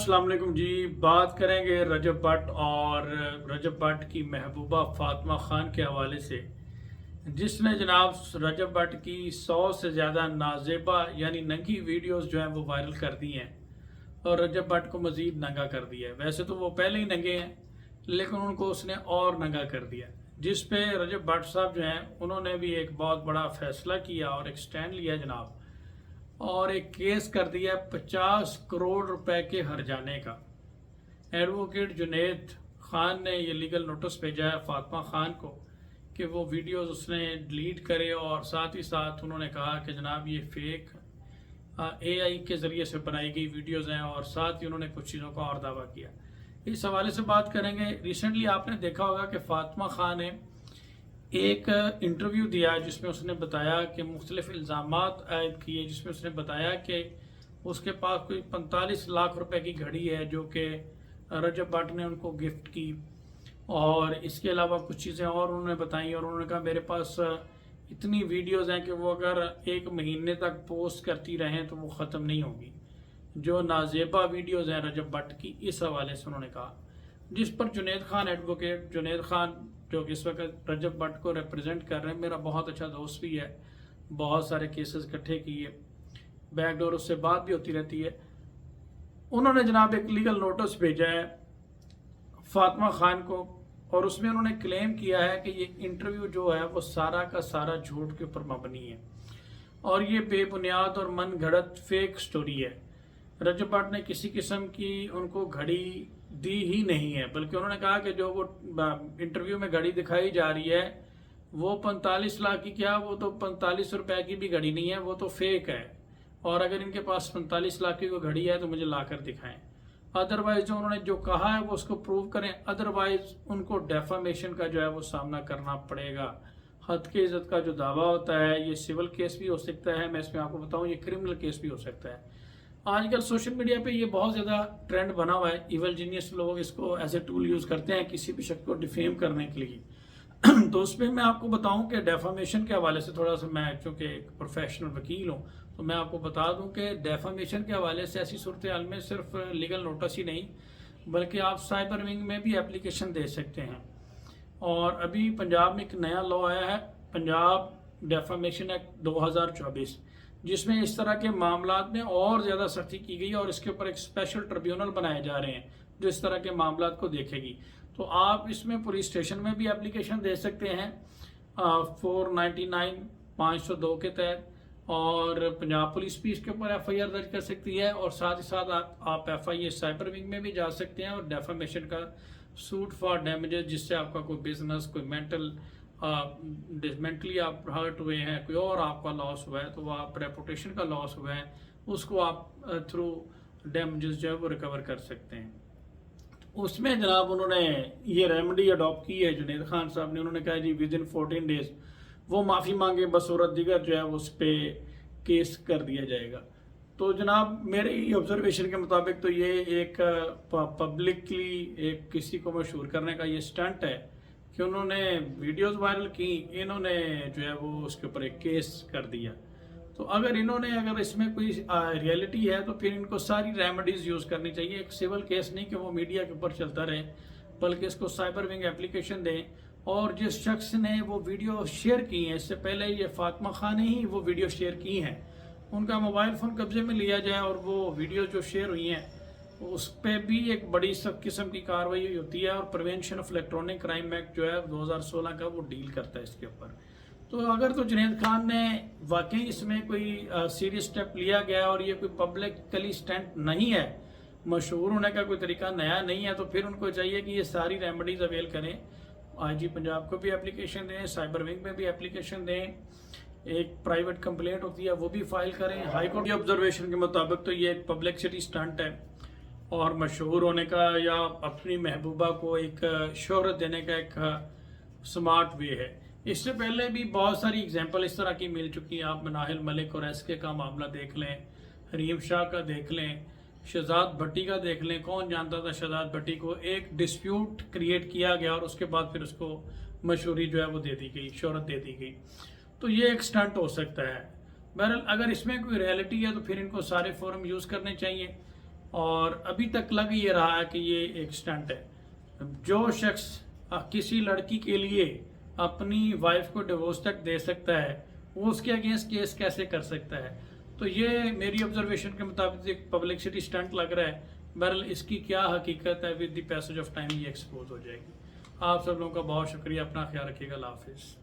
अस्सलाम वालेकुम जी। बात करेंगे रजब भट्ट और रजब भट्ट की महबूबा फातिमा खान के हवाले से, जिसने जनाब रजब भट्ट की 100 से ज़्यादा नाजेबा यानी नंगी वीडियोस जो हैं वो वायरल कर दी हैं और रजब भट्ट को मज़ीद नंगा कर दिया है। वैसे तो वो पहले ही नंगे हैं, लेकिन उनको उसने और नंगा कर दिया, जिस पे रजब भट्ट साहब जो हैं उन्होंने भी एक बहुत बड़ा फैसला किया और एक स्टैंड लिया जनाब, और एक केस कर दिया 50 करोड़ रुपए के हर्जाने का। एडवोकेट जुनेद खान ने ये लीगल नोटिस भेजा है फातिमा खान को कि वो वीडियोस उसने डिलीट करे, और साथ ही साथ उन्होंने कहा कि जनाब ये फेक एआई के ज़रिए से बनाई गई वीडियोस हैं, और साथ ही उन्होंने कुछ चीज़ों का और दावा किया। इस हवाले से बात करेंगे। रिसेंटली आपने देखा होगा कि फातिमा खान ने एक इंटरव्यू दिया जिसमें उसने बताया कि मुख्तलिफ इल्ज़ामात आयद किए, जिसमें उसने बताया कि उसके पास कोई 45 लाख रुपए की घड़ी है जो कि रजब भट्ट ने उनको गिफ्ट की, और इसके अलावा कुछ चीज़ें और उन्होंने बताई, और उन्होंने कहा मेरे पास इतनी वीडियोस हैं कि वो अगर एक महीने तक पोस्ट करती रहें तो वो ख़त्म नहीं होगी, जो नाजेबा वीडियोस हैं रजब भट्ट की। इस हवाले से उन्होंने कहा, जिस पर जुनेद खान, एडवोकेट जुनेद खान जो कि इस वक्त रजब भट्ट को रिप्रेजेंट कर रहे हैं, मेरा बहुत अच्छा दोस्त भी है, बहुत सारे केसेस इकट्ठे किए, बैकडोर उससे बात भी होती रहती है। उन्होंने जनाब एक लीगल नोटिस भेजा है फातिमा खान को, और उसमें उन्होंने क्लेम किया है कि ये इंटरव्यू जो है वो सारा का सारा झूठ के ऊपर मबनी है और ये बेबुनियाद और मन घड़त फेक स्टोरी है। रजब भट्ट ने किसी किस्म की उनको घड़ी दी ही नहीं है, बल्कि उन्होंने कहा कि जो वो इंटरव्यू में घड़ी दिखाई जा रही है वो 45 लाख की, क्या वो तो 45 रुपए की भी घड़ी नहीं है, वो तो फेक है, और अगर इनके पास 45 लाख की कोई घड़ी है तो मुझे लाकर दिखाएं, अदरवाइज जो उन्होंने जो कहा है वो उसको प्रूव करें, अदरवाइज उनको डेफामेशन का जो है वो सामना करना पड़ेगा। हद की इज्जत का जो दावा होता है ये सिविल केस भी हो सकता है, मैं इसमें आपको बताऊं ये क्रिमिनल केस भी हो सकता है। आजकल सोशल मीडिया पे ये बहुत ज़्यादा ट्रेंड बना हुआ है, इवल जीनियस लोग इसको एज ए टूल यूज़ करते हैं किसी भी शख्स को डिफेम करने के लिए। तो उसमें मैं आपको बताऊं कि डेफामेशन के हवाले से थोड़ा सा, मैं चूँकि एक प्रोफेशनल वकील हूँ तो मैं आपको बता दूं कि डेफामेशन के हवाले से ऐसी सूरत हाल में सिर्फ लीगल नोटिस ही नहीं, बल्कि आप साइबर विंग में भी एप्लीकेशन दे सकते हैं। और अभी पंजाब में एक नया लॉ आया है, पंजाब डेफामेशन एक्ट 2024, जिसमें इस तरह के मामलात में और ज़्यादा सख्ती की गई है, और इसके ऊपर एक स्पेशल ट्रिब्यूनल बनाए जा रहे हैं जो इस तरह के मामलात को देखेगी। तो आप इसमें पुलिस स्टेशन में भी एप्लीकेशन दे सकते हैं 499 502 के तहत, और पंजाब पुलिस भी इसके ऊपर FIR दर्ज कर सकती है, और साथ ही साथ आप FIA साइबर विंग में भी जा सकते हैं और डेफामेशन का सूट फॉर डैमेजेस, जिससे आपका कोई बिजनेस, कोई मेंटली आप हर्ट हुए हैं, कोई और आपका लॉस हुआ है, तो वो आप रेपुटेशन का लॉस हुआ है उसको आप थ्रू डैमेजेस जो है वो रिकवर कर सकते हैं। उसमें जनाब उन्होंने ये रेमेडी अडॉप्ट की है जुनेद खान साहब ने। उन्होंने कहा जी विद इन 14 डेज वो माफ़ी मांगे, बसूरत दिगर जो है उस पर केस कर दिया जाएगा। तो जनाब मेरे ऑब्जर्वेशन के मुताबिक तो ये एक पब्लिकली एक किसी को मशहूर करने का ये स्टंट है कि उन्होंने वीडियोस वायरल की, इन्होंने जो है वो उसके ऊपर एक केस कर दिया। तो अगर इसमें कोई रियलिटी है तो फिर इनको सारी रेमेडीज यूज़ करनी चाहिए, एक सिविल केस नहीं कि वो मीडिया के ऊपर चलता रहे, बल्कि इसको साइबर विंग एप्लीकेशन दें, और जिस शख्स ने वो वीडियो शेयर की है, इससे पहले ये फातिमा खान ने ही वो वीडियो शेयर की हैं, उनका मोबाइल फ़ोन कब्जे में लिया जाए और वो वीडियो जो शेयर हुई हैं उस पर भी एक बड़ी सब किस्म की कार्रवाई होती है, और prevention of electronic crime act जो है 2016 का वो डील करता है इसके ऊपर। तो अगर तो जुनेद खान ने वाकई इसमें कोई सीरियस स्टेप लिया गया और ये कोई पब्लिकली स्टंट नहीं है, मशहूर होने का कोई तरीका नया नहीं है, तो फिर उनको चाहिए कि ये सारी रेमेडीज अवेल करें। IG पंजाब को भी एप्लीकेशन दें, साइबर विंग में भी एप्लीकेशन दें, एक प्राइवेट कंप्लेंट होती है वो भी फाइल करें। हाई कोर्ट के ऑब्जर्वेशन के मुताबिक तो ये एक पब्लिसिटी स्टंट है और मशहूर होने का या अपनी महबूबा को एक शोहरत देने का एक स्मार्ट वे है। इससे पहले भी बहुत सारी एग्जांपल इस तरह की मिल चुकी हैं। आप मनाहिल मलिक और SK का मामला देख लें, हरीम शाह का देख लें, शहजाद भट्टी का देख लें। कौन जानता था शहजाद भट्टी को एक डिस्प्यूट क्रिएट किया गया और उसके बाद फिर उसको मशहूरी जो है वो दे दी गई, शोहरत दे दी गई। तो ये एक स्टंट हो सकता है। बहरहाल अगर इसमें कोई रियलिटी है तो फिर इनको सारे फोरम यूज़ करने चाहिए। اور ابھی تک لگ یہ رہا ہے کہ یہ ایک سٹنٹ ہے. جو شخص کسی لڑکی کے لیے اپنی وائف کو ڈیورس تک دے سکتا ہے وہ اس کے اگینسٹ کیس کیسے کر سکتا ہے؟ تو یہ میری آبزرویشن کے مطابق ایک پبلکسٹی سٹنٹ لگ رہا ہے. بہرحال اس کی کیا حقیقت ہے with the passage of time یہ ایکسپوز ہو جائے گی. آپ سب لوگوں کا بہت شکریہ. اپنا خیال رکھیے گا. اللہ حافظ.